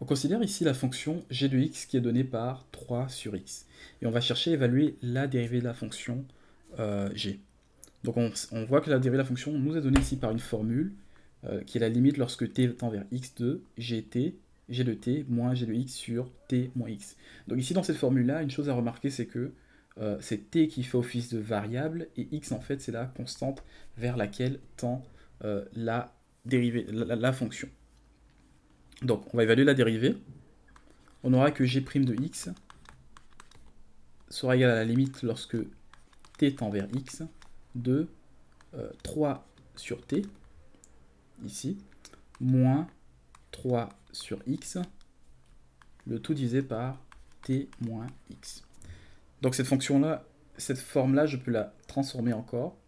On considère ici la fonction g de x qui est donnée par 3 sur x. Et on va chercher à évaluer la dérivée de la fonction g. Donc on voit que la dérivée de la fonction nous est donnée ici par une formule qui est la limite lorsque t tend vers x de gt, g de t moins g de x sur t moins x. Donc ici dans cette formule-là, une chose à remarquer, c'est que c'est t qui fait office de variable et x en fait c'est la constante vers laquelle tend la dérivée, la fonction. Donc on va évaluer la dérivée. On aura que g' de x sera égal à la limite lorsque t tend vers x de 3 sur t, ici, moins 3 sur x, le tout divisé par t moins x. Donc cette fonction-là, cette forme-là, je peux la transformer encore.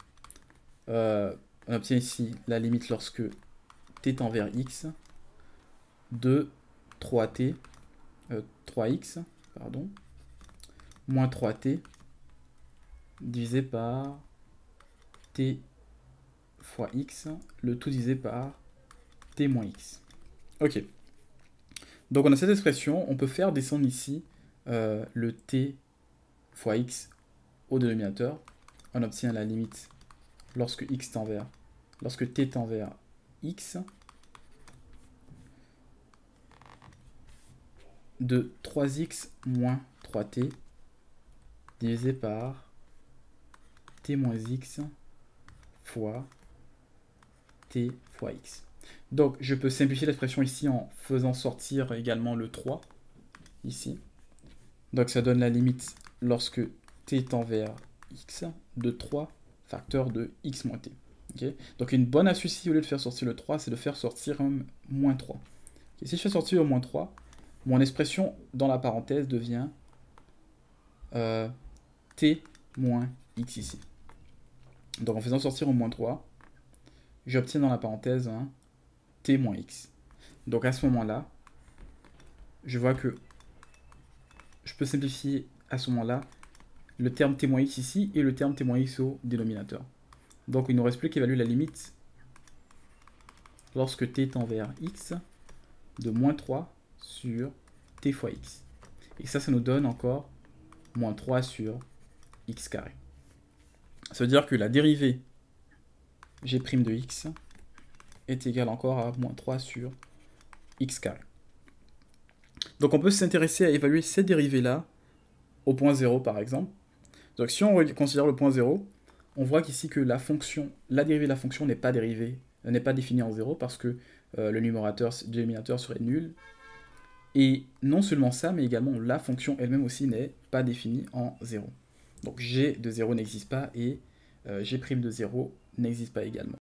On obtient ici la limite lorsque t tend vers x de 3t, 3x, pardon, moins 3t divisé par t fois x, le tout divisé par t moins x. Ok. Donc on a cette expression, on peut faire descendre ici le t fois x au dénominateur. On obtient la limite lorsque t tend vers x de 3x moins 3t divisé par t moins x fois t fois x. Donc je peux simplifier l'expression ici en faisant sortir également le 3 ici. Donc ça donne la limite lorsque t tend vers x de 3 facteur de x moins t. Okay. Donc une bonne astuce ici, au lieu de faire sortir le 3, c'est de faire sortir un moins 3. Okay. Si je fais sortir le moins 3, mon expression dans la parenthèse devient t moins x ici. Donc en faisant sortir au moins 3, j'obtiens dans la parenthèse un t moins x. Donc à ce moment-là, je vois que je peux simplifier à ce moment-là le terme t moins x ici et le terme t moins x au dénominateur. Donc il ne nous reste plus qu'à évaluer la limite lorsque t tend vers x de moins 3 sur t fois x. Et ça nous donne encore moins 3 sur x carré. Ça veut dire que la dérivée g' de x est égale encore à moins 3 sur x carré. Donc on peut s'intéresser à évaluer cette dérivée-là au point 0 par exemple. Donc si on considère le point 0, on voit qu'ici que la dérivée de la fonction n'est pas définie en 0 parce que le dénominateur serait nul. Et non seulement ça, mais également la fonction elle-même aussi n'est pas définie en 0. Donc g de 0 n'existe pas et g' de 0 n'existe pas également.